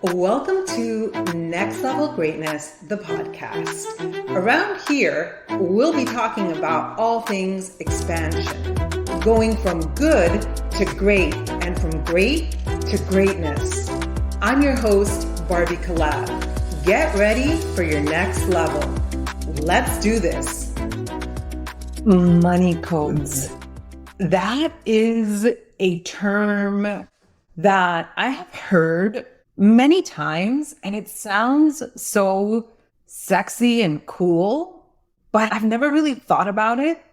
Welcome to Next Level Greatness, the podcast. Around here, we'll be talking about all things expansion, going from good to great and from great to greatness. I'm your host, Barbie Collab. Get ready for your next level. Let's do this. Money codes. That is a term that I have heard many times, and it sounds so sexy and cool, but I've never really thought about it.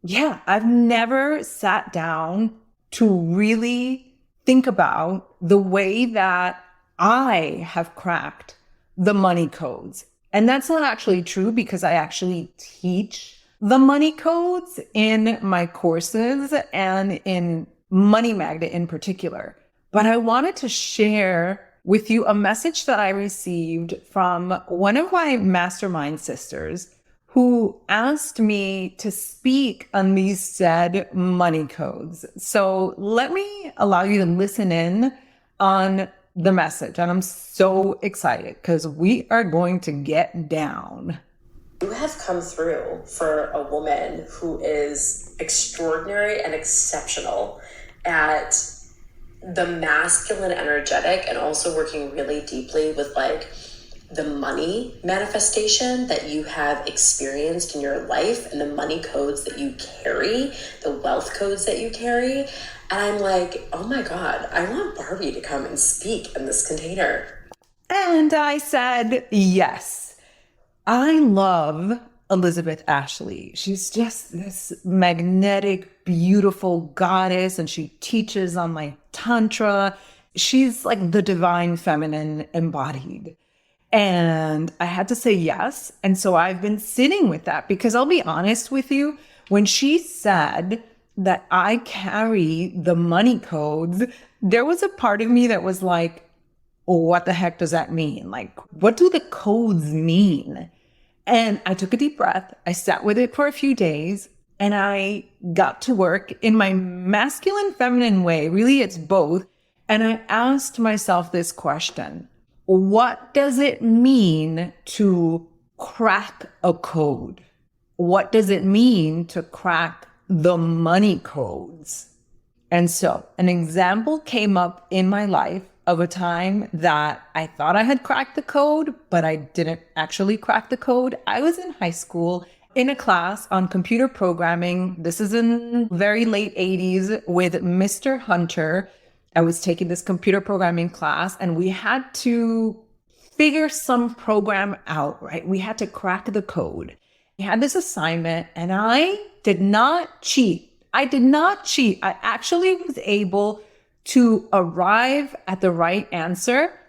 Yeah, I've never sat down to really think about the way that I have cracked the money codes. And that's not actually true because I actually teach the money codes in my courses and in Money Magnet in particular. But I wanted to share with you a message that I received from one of my mastermind sisters who asked me to speak on these said money codes. So let me allow you to listen in on the message. And I'm so excited because we are going to get down. You have come through for a woman who is extraordinary and exceptional at the masculine energetic and also working really deeply with like the money manifestation that you have experienced in your life and the money codes that you carry, the wealth codes that you carry. And I'm like, oh my God, I want Barbie to come and speak in this container. And I said, yes. I love Elizabeth Ashley. She's just this magnetic, beautiful goddess, and she teaches on my Tantra. She's like the divine feminine embodied. And I had to say yes. And so I've been sitting with that because I'll be honest with you, when she said that I carry the money codes, there was a part of me that was like, what the heck does that mean? Like, what do the codes mean? And I took a deep breath. I sat with it for a few days and I got to work in my masculine feminine way. Really, it's both. And I asked myself this question: what does it mean to crack a code? What does it mean to crack the money codes? And so an example came up in my life of a time that I thought I had cracked the code, but I didn't actually crack the code. I was in high school in a class on computer programming. This is in very late 80s with Mr. Hunter. I was taking this computer programming class and we had to figure some program out, right? We had to crack the code. We had this assignment and I did not cheat. I actually was able to arrive at the right answer.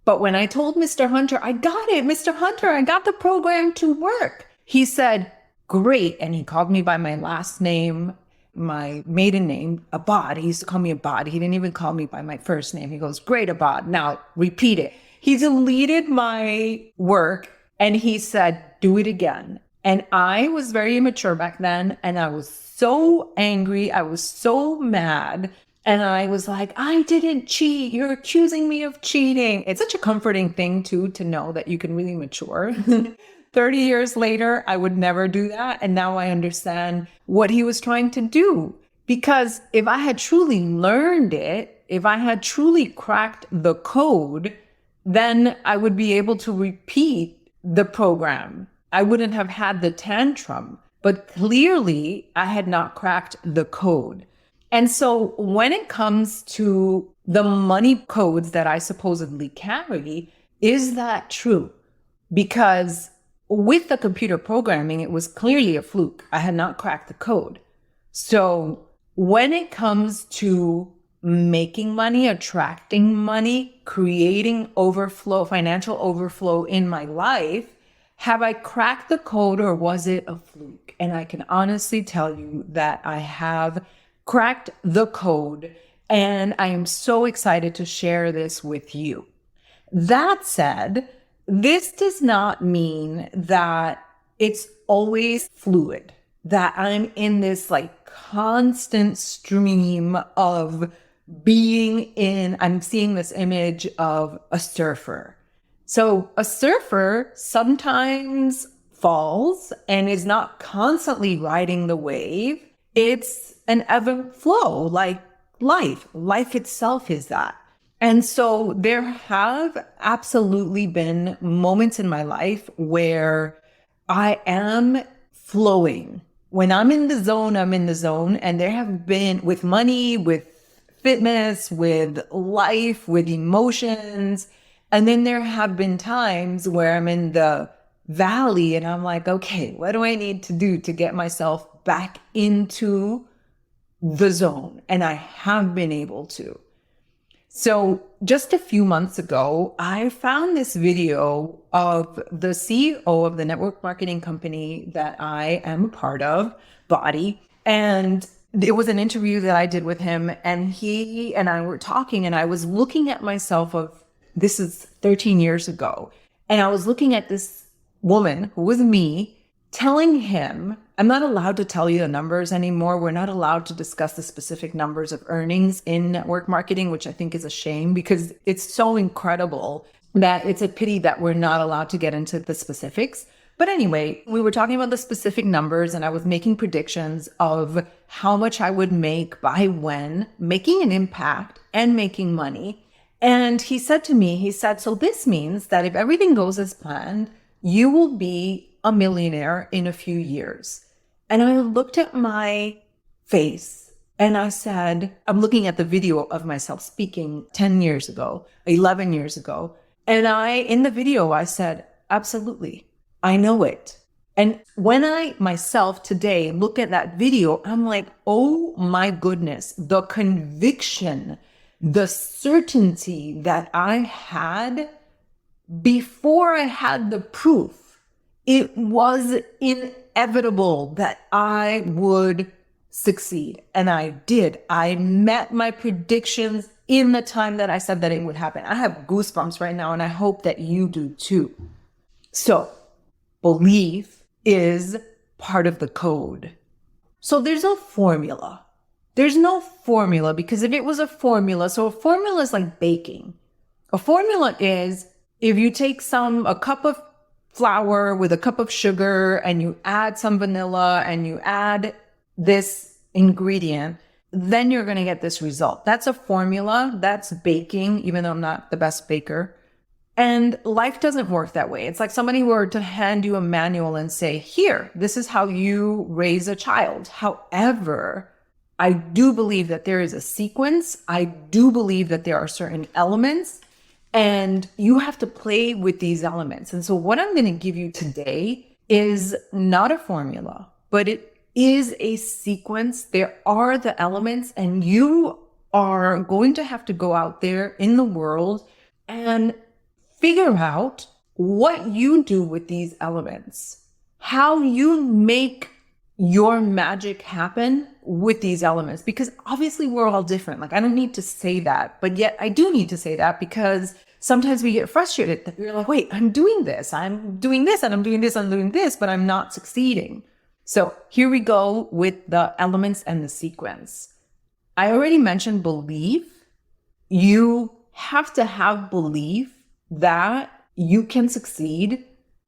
But when I told Mr. Hunter, I got it, Mr. Hunter, I got the program to work, he said, great. And he called me by my last name, my maiden name, Abad. He used to call me Abad. He didn't even call me by my first name. He goes, great, Abad. Now repeat it. He deleted my work and he said, do it again. And I was very immature back then. And I was so angry. I was so mad. And I was like, I didn't cheat. You're accusing me of cheating. It's such a comforting thing, too, to know that you can really mature. 30 years later, I would never do that. And now I understand what he was trying to do. Because if I had truly learned it, if I had truly cracked the code, then I would be able to repeat the program. I wouldn't have had the tantrum. But clearly, I had not cracked the code. And so when it comes to the money codes that I supposedly carry, is that true? Because with the computer programming, it was clearly a fluke. I had not cracked the code. So when it comes to making money, attracting money, creating overflow, financial overflow in my life, have I cracked the code or was it a fluke? And I can honestly tell you that I have cracked the code, and I am so excited to share this with you. That said, this does not mean that it's always fluid, that I'm in this like constant stream of I'm seeing this image of a surfer. So a surfer sometimes falls and is not constantly riding the wave. It's an ebb and flow, like life. Life itself is that. And so there have absolutely been moments in my life where I am flowing. When I'm in the zone, I'm in the zone. And there have been, with money, with fitness, with life, with emotions. And then there have been times where I'm in the valley and I'm like, okay, what do I need to do to get myself back into the zone? And I have been able to. So just a few months ago, I found this video of the CEO of the network marketing company that I am a part of, Body. And it was an interview that I did with him, and he and I were talking, and I was looking at myself this is 13 years ago. And I was looking at this woman who was me, telling him, I'm not allowed to tell you the numbers anymore. We're not allowed to discuss the specific numbers of earnings in network marketing, which I think is a shame because it's so incredible that it's a pity that we're not allowed to get into the specifics. But anyway, we were talking about the specific numbers and I was making predictions of how much I would make by when, making an impact and making money. And he said to me, so this means that if everything goes as planned, you will be a millionaire in a few years. And I looked at my face and I said, I'm looking at the video of myself speaking 10 years ago, 11 years ago. And in the video, I said, absolutely, I know it. And when I myself today look at that video, I'm like, oh my goodness, the conviction, the certainty that I had before I had the proof. It was inevitable that I would succeed. And I did. I met my predictions in the time that I said that it would happen. I have goosebumps right now, and I hope that you do too. So, belief is part of the code. So there's no formula. There's no formula because if it was a formula, so a formula is like baking. A formula is if you take a cup of flour with a cup of sugar and you add some vanilla and you add this ingredient, then you're going to get this result. That's a formula. That's baking, even though I'm not the best baker. And life doesn't work that way. It's like somebody were to hand you a manual and say, here, this is how you raise a child. However, I do believe that there is a sequence. I do believe that there are certain elements and you have to play with these elements. And so what I'm going to give you today is not a formula, but it is a sequence. There are the elements, and you are going to have to go out there in the world and figure out what you do with these elements, how you make your magic happen with these elements, because obviously we're all different. Like, I don't need to say that, but yet I do need to say that because sometimes we get frustrated that we're like, wait, I'm doing this, and I'm doing this, but I'm not succeeding. So here we go with the elements and the sequence. I already mentioned belief. You have to have belief that you can succeed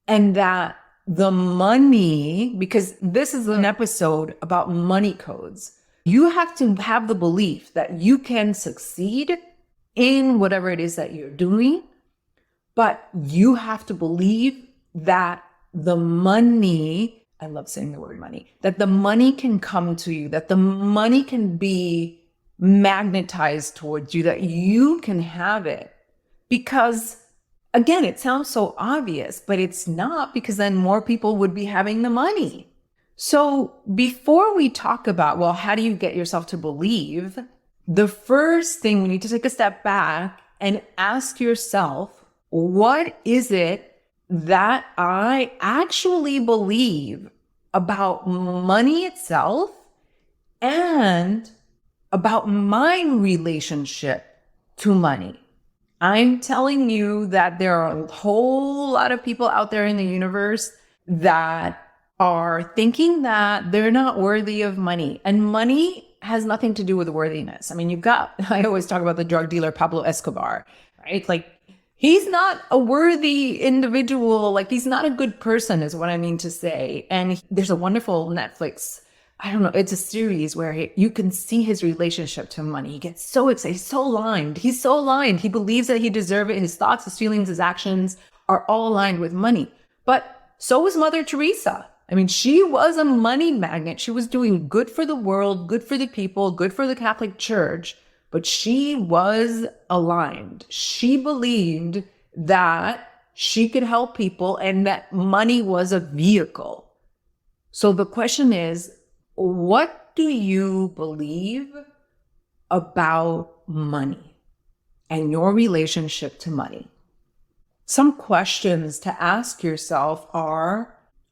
and that the money, because this is an episode about money codes. You have to have the belief that you can succeed in whatever it is that you're doing, but you have to believe that the money, I love saying the word money, that the money can come to you, that the money can be magnetized towards you, that you can have it. Because again, it sounds so obvious, but it's not, because then more people would be having the money. So before we talk about, well, how do you get yourself to believe? The first thing, we need to take a step back and ask yourself, what is it that I actually believe about money itself and about my relationship to money? I'm telling you that there are a whole lot of people out there in the universe that are thinking that they're not worthy of money. And money has nothing to do with worthiness. I mean, I always talk about the drug dealer Pablo Escobar, right? Like, he's not a worthy individual. Like, he's not a good person is what I mean to say. And there's a wonderful Netflix, I don't know, it's a series where you can see his relationship to money. He gets so excited. He's so aligned. He's so aligned. He believes that he deserves it. His thoughts, his feelings, his actions are all aligned with money. But so was Mother Teresa. I mean, she was a money magnet. She was doing good for the world, good for the people, good for the Catholic Church, but she was aligned. She believed that she could help people and that money was a vehicle. So the question is, what do you believe about money and your relationship to money? Some questions to ask yourself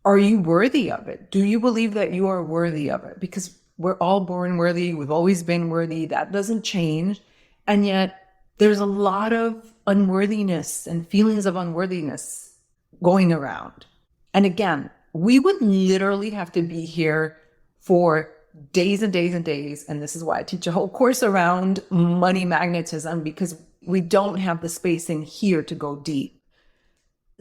are you worthy of it? Do you believe that you are worthy of it? Because we're all born worthy. We've always been worthy. That doesn't change. And yet there's a lot of unworthiness and feelings of unworthiness going around. And again, we would literally have to be here for days and days and days. And this is why I teach a whole course around money magnetism, because we don't have the space in here to go deep.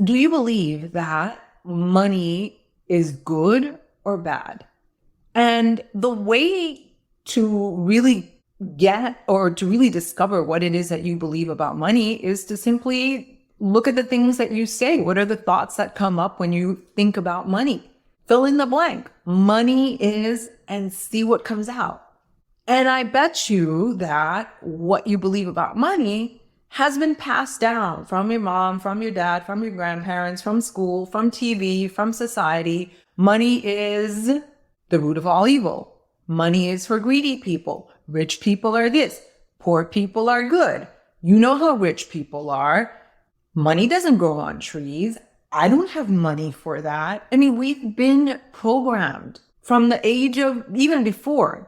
Do you believe that money is good or bad? And the way to really get or to really discover what it is that you believe about money is to simply look at the things that you say. What are the thoughts that come up when you think about money? Fill in the blank. Money is, and see what comes out. And I bet you that what you believe about money has been passed down from your mom, from your dad, from your grandparents, from school, from TV, from society. Money is the root of all evil. Money is for greedy people. Rich people are this. Poor people are good. You know how rich people are. Money doesn't grow on trees. I don't have money for that. I mean, we've been programmed from the age of even before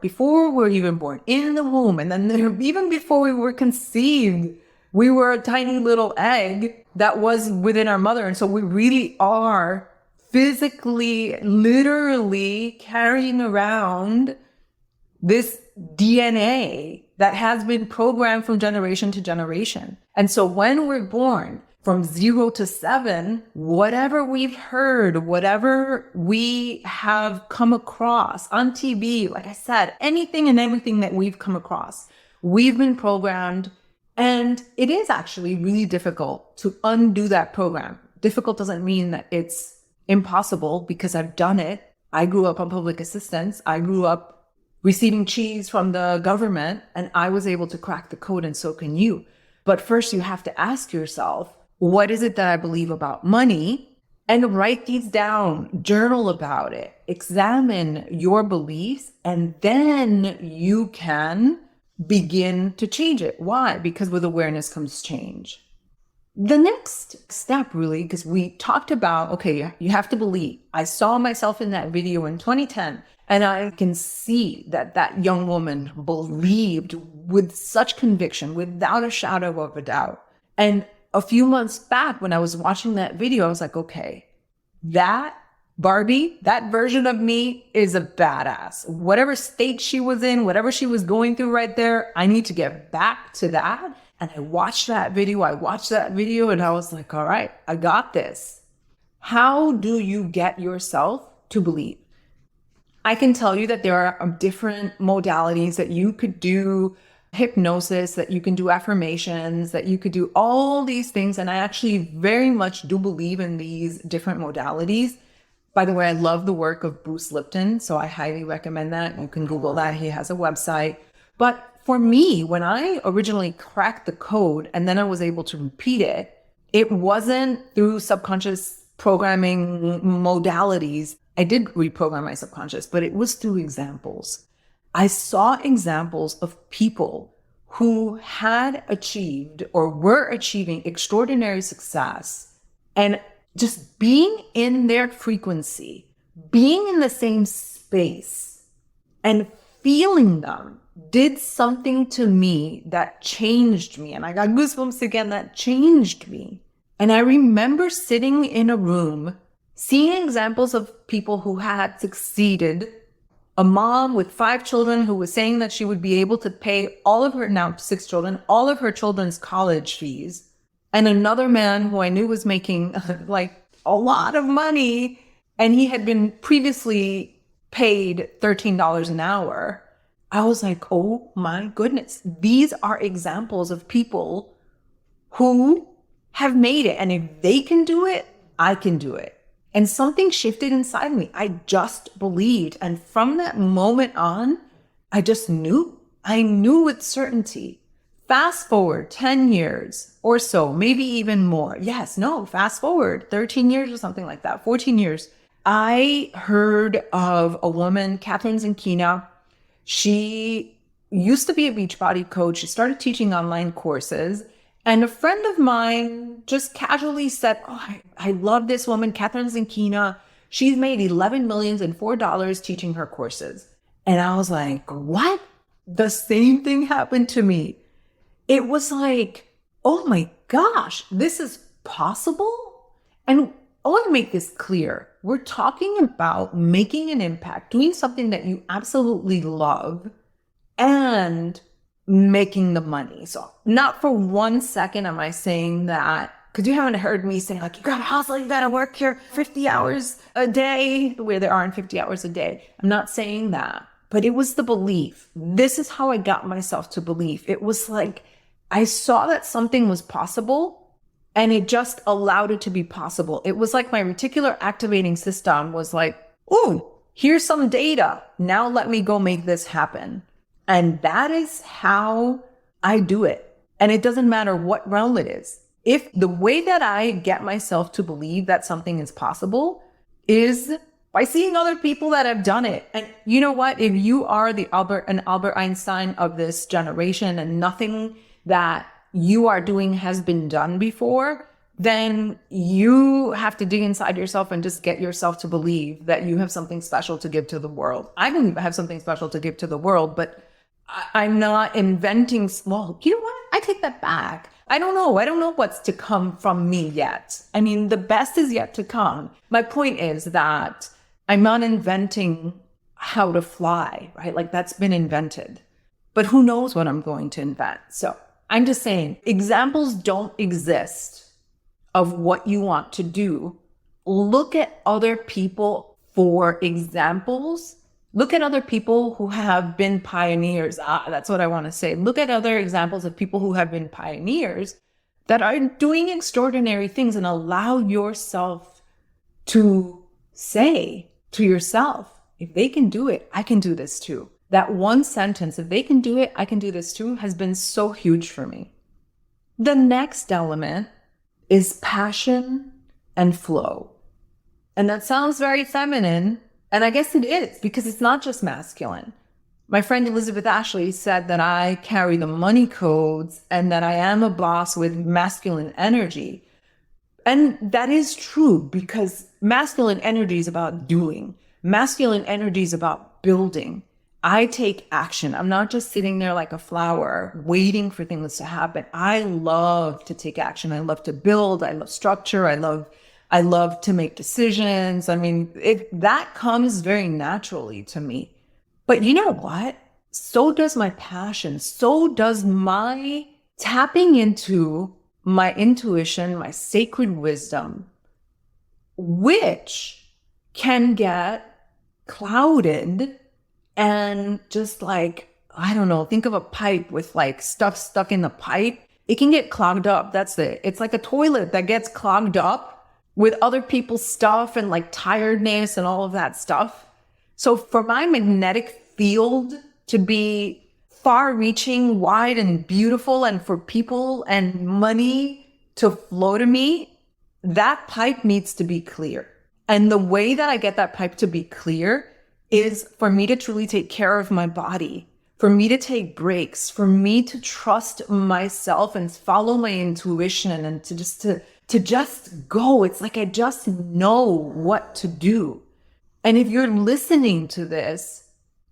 we're even born in the womb. And then even before we were conceived, we were a tiny little egg that was within our mother. And so we really are physically, literally carrying around this DNA that has been programmed from generation to generation. And so when we're born, from 0 to 7, whatever we've heard, whatever we have come across on TV, like I said, anything and everything that we've come across, we've been programmed. And it is actually really difficult to undo that program. Difficult doesn't mean that it's impossible, because I've done it. I grew up on public assistance. I grew up receiving cheese from the government, and I was able to crack the code, and so can you. But first you have to ask yourself, what is it that I believe about money? And write these down, journal about it, examine your beliefs, and then you can begin to change it. Why? Because with awareness comes change. The next step, really, because we talked about, okay, you have to believe. I saw myself in that video in 2010, and I can see that that young woman believed with such conviction, without a shadow of a doubt. And a few months back, when I was watching that video, I was like, okay, that Barbie, that version of me is a badass. Whatever state she was in, whatever she was going through right there, I need to get back to that. And I watched that video, and I was like, all right, I got this. How do you get yourself to believe? I can tell you that there are different modalities that you could do, hypnosis, that you can do affirmations, that you could do all these things. And I actually very much do believe in these different modalities. By the way, I love the work of Bruce Lipton, so I highly recommend that. You can Google that. He has a website. But for me, when I originally cracked the code and then I was able to repeat it, it wasn't through subconscious programming modalities. I did reprogram my subconscious, but it was through examples. I saw examples of people who had achieved or were achieving extraordinary success, and just being in their frequency, being in the same space and feeling them did something to me that changed me. And I got goosebumps again, that changed me. And I remember sitting in a room, seeing examples of people who had succeeded a mom with 5 children who was saying that she would be able to pay all of her, now 6 children, all of her children's college fees. And another man who I knew was making like a lot of money, and he had been previously paid $13 an hour. I was like, oh my goodness, these are examples of people who have made it. And if they can do it, I can do it. And something shifted inside me. I just believed. And from that moment on, I just knew. I knew with certainty. Fast forward 10 years or so, maybe even more. Yes, no, fast forward 13 years or something like that, 14 years. I heard of a woman, Catherine Zankina. She used to be a Beachbody coach. She started teaching online courses. And a friend of mine just casually said, oh, I love this woman, Catherine Zankina. She's made $11 million and $4 teaching her courses. And I was like, what? The same thing happened to me. It was like, oh my gosh, this is possible? And I want to make this clear. We're talking about making an impact, doing something that you absolutely love, and making the money. So not for 1 second am I saying that, because you haven't heard me say like, you gotta hustle, you gotta work here 50 hours a day, the way there aren't 50 hours a day. I'm not saying that, but it was the belief. This is how I got myself to believe. It was like, I saw that something was possible, and it just allowed it to be possible. It was like my reticular activating system was like, oh, here's some data. Now let me go make this happen. And that is how I do it. And it doesn't matter what realm it is. If the way that I get myself to believe that something is possible is by seeing other people that have done it. And you know what? If you are an Albert Einstein of this generation and nothing that you are doing has been done before, then you have to dig inside yourself and just get yourself to believe that you have something special to give to the world. I don't even have something special to give to the world, but I'm not inventing. Well, you know what? I take that back. I don't know what's to come from me yet. I mean, the best is yet to come. My point is that I'm not inventing how to fly, right? Like that's been invented, but who knows what I'm going to invent. So I'm just saying examples don't exist of what you want to do. Look at other people for examples. Look at other people who have been pioneers. That's what I want to say. Look at other examples of people who have been pioneers that are doing extraordinary things, and allow yourself to say to yourself, if they can do it, I can do this too. That one sentence, if they can do it, I can do this too, has been so huge for me. The next element is passion and flow. And that sounds very feminine. And I guess it is, because it's not just masculine. My friend Elizabeth Ashley said that I carry the money codes and that I am a boss with masculine energy. And that is true, because masculine energy is about doing. Masculine energy is about building. I take action. I'm not just sitting there like a flower waiting for things to happen. I love to take action. I love to build. I love structure. I love to make decisions. I mean, that comes very naturally to me. But you know what? So does my passion. So does my tapping into my intuition, my sacred wisdom, which can get clouded and just like, I don't know, think of a pipe with like stuff stuck in the pipe. It can get clogged up. That's it. It's like a toilet that gets clogged up with other people's stuff and like tiredness and all of that stuff. So for my magnetic field to be far reaching, wide and beautiful, and for people and money to flow to me, that pipe needs to be clear. And the way that I get that pipe to be clear is for me to truly take care of my body, for me to take breaks, for me to trust myself and follow my intuition, and to just go. It's like I just know what to do. And if you're listening to this,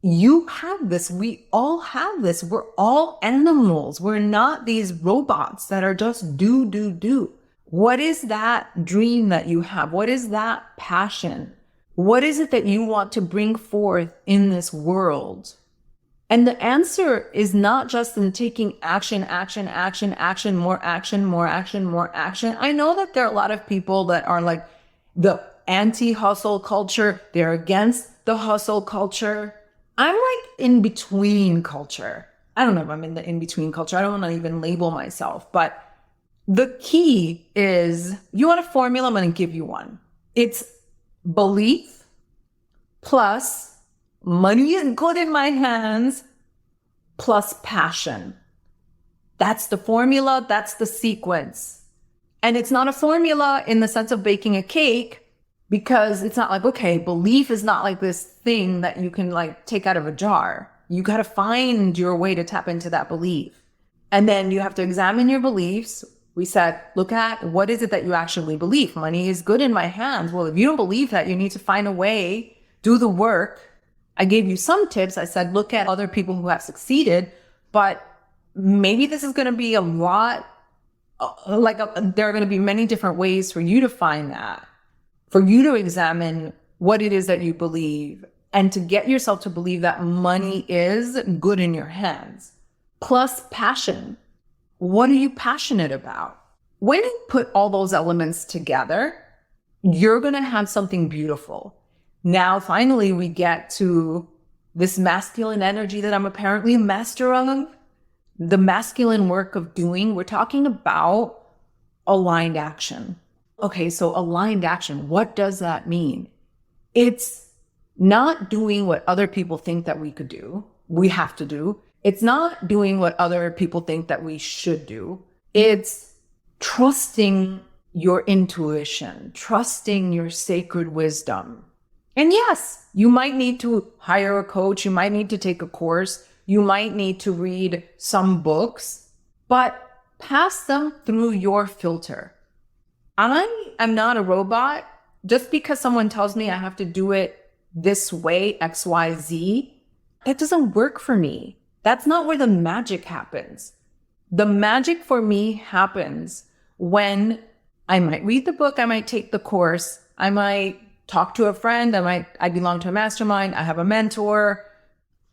you have this. We all have this. We're all animals. We're not these robots that are just do. What is that dream that you have? What is that passion? What is it that you want to bring forth in this world? And the answer is not just in taking action, action, action, action, more action, more action, more action. I know that there are a lot of people that are like the anti-hustle culture. They're against the hustle culture. I'm like in between culture. I don't know if I'm in the in-between culture. I don't want to even label myself, but the key is, you want a formula? I'm going to give you one. It's belief plus money is good in my hands plus passion. That's the formula. That's the sequence. And it's not a formula in the sense of baking a cake, because it's not like, okay, belief is not like this thing that you can like take out of a jar. You got to find your way to tap into that belief. And then you have to examine your beliefs. We said, look at what is it that you actually believe? Money is good in my hands. Well, if you don't believe that, you need to find a way, do the work. I gave you some tips. I said, look at other people who have succeeded, but maybe this is going to be a lot, there are going to be many different ways for you to find that, for you to examine what it is that you believe, and to get yourself to believe that money is good in your hands. Plus passion. What are you passionate about? When you put all those elements together, you're going to have something beautiful. Now, finally, we get to this masculine energy that I'm apparently a master of, the masculine work of doing. We're talking about aligned action. Okay, so aligned action, what does that mean? It's not doing what other people think that we could do, we have to do. It's not doing what other people think that we should do. It's trusting your intuition, trusting your sacred wisdom. And yes, you might need to hire a coach. You might need to take a course. You might need to read some books, but pass them through your filter. I am not a robot. Just because someone tells me I have to do it this way, X, Y, Z, it doesn't work for me. That's not where the magic happens. The magic for me happens when I might read the book, I might take the course, I might talk to a friend, I belong to a mastermind, I have a mentor,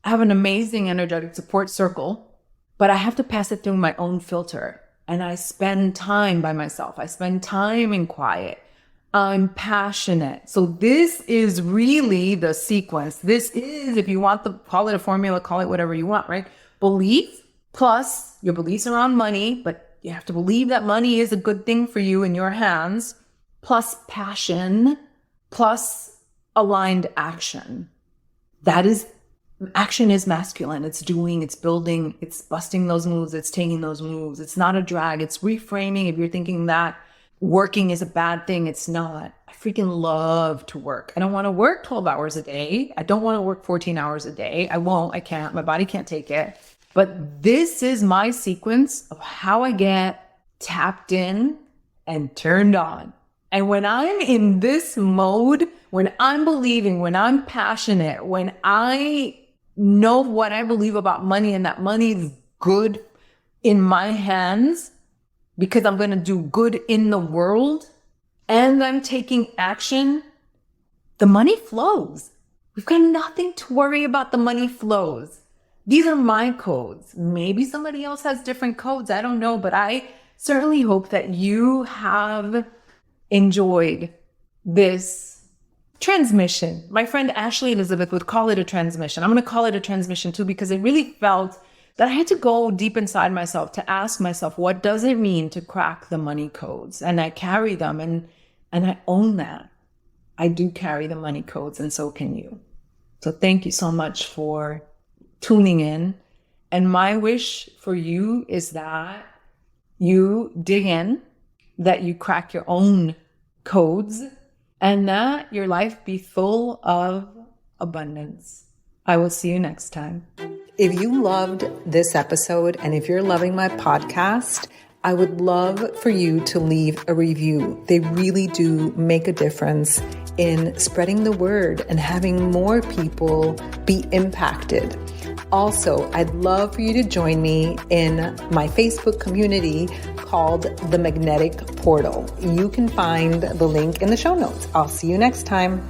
I have an amazing energetic support circle, but I have to pass it through my own filter. And I spend time by myself. I spend time in quiet. I'm passionate. So this is really the sequence. This is, if you want to call it a formula, call it whatever you want, right? Belief plus your beliefs around money, but you have to believe that money is a good thing for you in your hands, plus passion, plus aligned action. That is, action is masculine. It's doing, it's building, it's busting those moves, it's taking those moves. It's not a drag. It's reframing. If you're thinking that working is a bad thing, it's not. I freaking love to work. I don't want to work 12 hours a day. I don't want to work 14 hours a day. I won't. I can't. My body can't take it. But this is my sequence of how I get tapped in and turned on. And when I'm in this mode, when I'm believing, when I'm passionate, when I know what I believe about money and that money is good in my hands because I'm going to do good in the world and I'm taking action, the money flows. We've got nothing to worry about. The money flows. These are my codes. Maybe somebody else has different codes. I don't know, but I certainly hope that you have enjoyed this transmission. My friend Ashley Elizabeth would call it a transmission. I'm going to call it a transmission too, because I really felt that I had to go deep inside myself to ask myself, what does it mean to crack the money codes? And I carry them and I own that. I do carry the money codes, and so can you. So thank you so much for tuning in. And my wish for you is that you dig in, that you crack your own codes, and that your life be full of abundance. I will see you next time. If you loved this episode and if you're loving my podcast, I would love for you to leave a review. They really do make a difference in spreading the word and having more people be impacted. Also, I'd love for you to join me in my Facebook community called The Magnetic Portal. You can find the link in the show notes. I'll see you next time.